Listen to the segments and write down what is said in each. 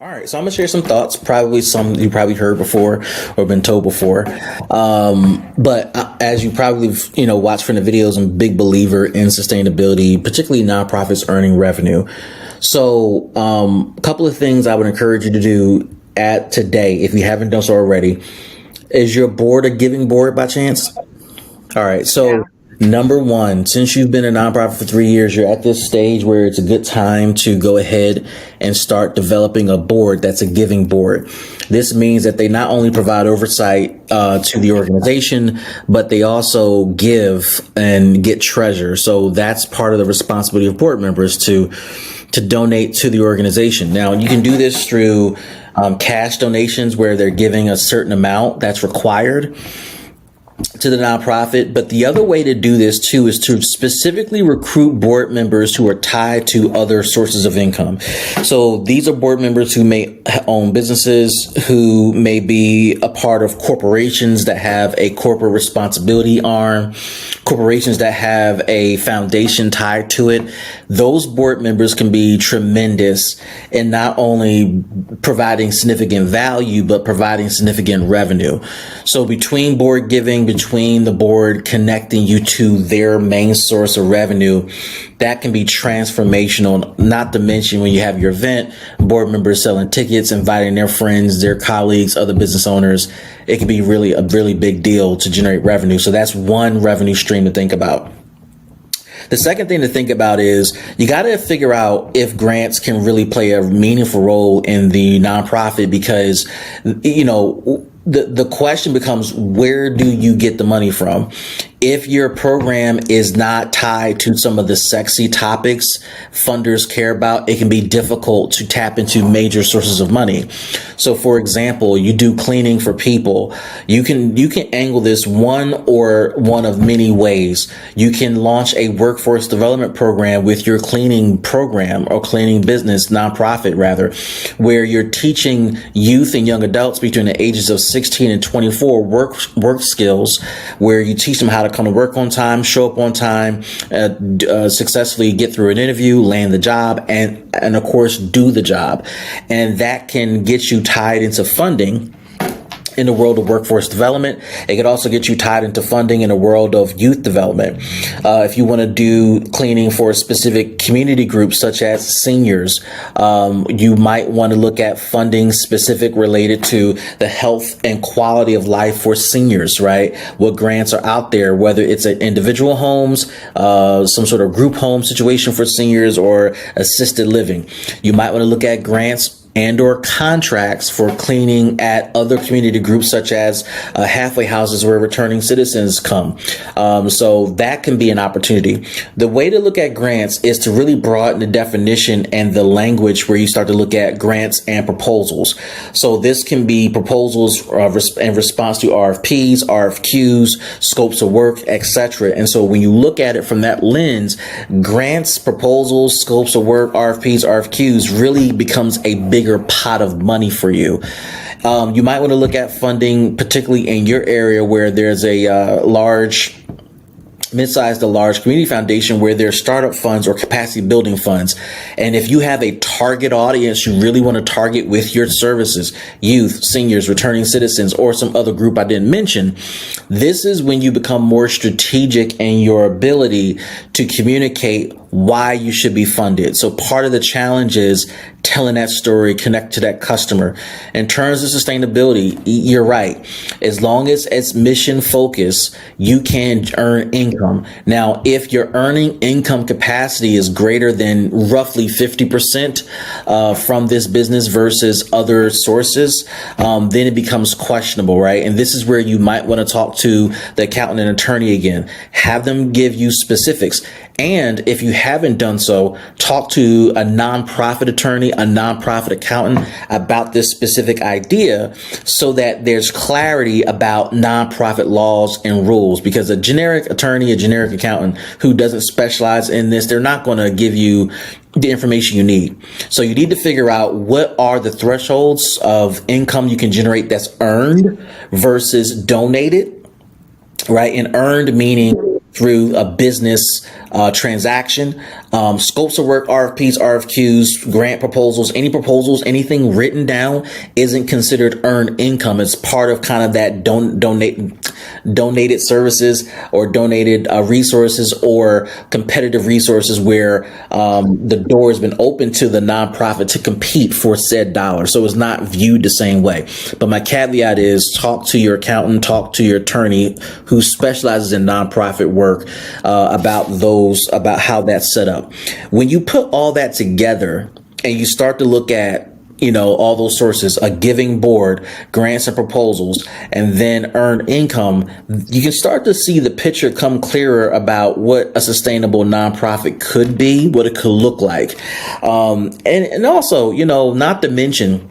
All right, so I'm gonna share some thoughts, probably some you probably heard before or been told before. But as you probably watched from the videos, I'm a big believer in sustainability, particularly nonprofits earning revenue. So, a couple of things I would encourage you to do at today, if you haven't done so already. Is your board a giving board by chance? All right. Yeah. So, number one, since you've been a nonprofit for 3 years, you're at this stage where it's a good time to go ahead and start developing a board that's a giving board. This means that they not only provide oversight to the organization, but they also give and get treasure. So that's part of the responsibility of board members to donate to the organization. Now, you can do this through cash donations where they're giving a certain amount that's required to the nonprofit. But the other way to do this too is to specifically recruit board members who are tied to other sources of income. So these are board members who may own businesses, who may be a part of corporations that have a corporate responsibility arm, corporations that have a foundation tied to it. Those board members can be tremendous in not only providing significant value, but providing significant revenue. So between board giving, between the board connecting you to their main source of revenue, that can be transformational. Not to mention when you have your event, board members selling tickets, inviting their friends, their colleagues, other business owners. It can be a really big deal to generate revenue. So that's one revenue stream to think about. The second thing to think about is you got to figure out if grants can really play a meaningful role in the nonprofit, because, the question becomes, where do you get the money from? If your program is not tied to some of the sexy topics funders care about, it can be difficult to tap into major sources of money. So for example, you do cleaning for people. You can angle this one of many ways. You can launch a workforce development program with your cleaning program or cleaning business, nonprofit rather, where you're teaching youth and young adults between the ages of 16 and 24 work skills, where you teach them how to come to work on time, show up on time, successfully get through an interview, land the job, and of course do the job. And that can get you tied into funding in the world of workforce development. It could also get you tied into funding in the world of youth development. If you want to do cleaning for specific community groups such as seniors, you might want to look at funding specific related to the health and quality of life for seniors, right? What grants are out there, whether it's an individual homes, some sort of group home situation for seniors, or assisted living. You might want to look at grants and or contracts for cleaning at other community groups such as halfway houses where returning citizens come. So that can be an opportunity. The way to look at grants is to really broaden the definition and the language, where you start to look at grants and proposals. So this can be proposals in response to RFPs, RFQs, scopes of work, etc. And so when you look at it from that lens, grants, proposals, scopes of work, RFPs, RFQs really becomes a bigger pot of money for you. You might want to look at funding, particularly in your area where there's a mid-sized to large community foundation where there's startup funds or capacity building funds. And if you have a target audience you really want to target with your services, youth, seniors, returning citizens, or some other group I didn't mention, this is when you become more strategic in your ability to communicate why you should be funded. So part of the challenge is telling that story, connect to that customer. In terms of sustainability, you're right. As long as it's mission focused, you can earn income. Now, if your earning income capacity is greater than roughly 50% from this business versus other sources, then it becomes questionable, right? And this is where you might want to talk to the accountant and attorney again. Have them give you specifics. And if you haven't done so, talk to a nonprofit attorney, a nonprofit accountant about this specific idea, so that there's clarity about nonprofit laws and rules. Because a generic attorney, a generic accountant who doesn't specialize in this, they're not going to give you the information you need. So you need to figure out what are the thresholds of income you can generate that's earned versus donated, right? And earned meaning through a business transaction, scopes of work, RFPs, RFQs, grant proposals, anything written down isn't considered earned income. It's part of kind of that donated services or donated resources or competitive resources where the door has been open to the nonprofit to compete for said dollar. So it's not viewed the same way. But my caveat is talk to your accountant, talk to your attorney who specializes in nonprofit work about how that's set up. When you put all that together and you start to look at all those sources, a giving board, grants and proposals, and then earned income, you can start to see the picture come clearer about what a sustainable nonprofit could be, what it could look like. And also, not to mention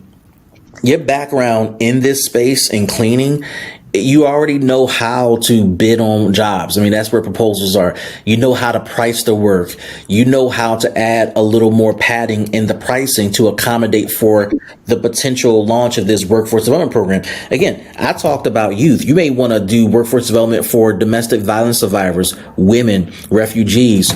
your background in this space in cleaning. You already know how to bid on jobs. I mean, that's where proposals are. You know how to price the work. You know how to add a little more padding in the pricing to accommodate for the potential launch of this workforce development program. Again, I talked about youth. You may want to do workforce development for domestic violence survivors, women, refugees,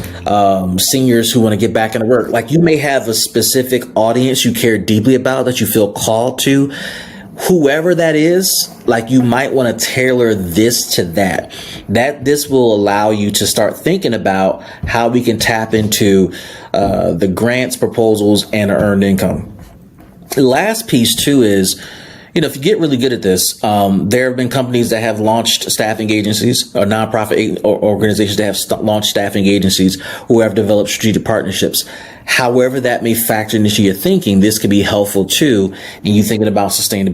seniors who want to get back into work. Like, you may have a specific audience you care deeply about that you feel called to. Whoever that is, like, you might want to tailor this to that this will allow you to start thinking about how we can tap into the grants, proposals, and earned income. The last piece too is, if you get really good at this, there have been companies that have launched staffing agencies or nonprofit organizations that have launched staffing agencies who have developed strategic partnerships. However that may factor into your thinking, this could be helpful too in you thinking about sustainability.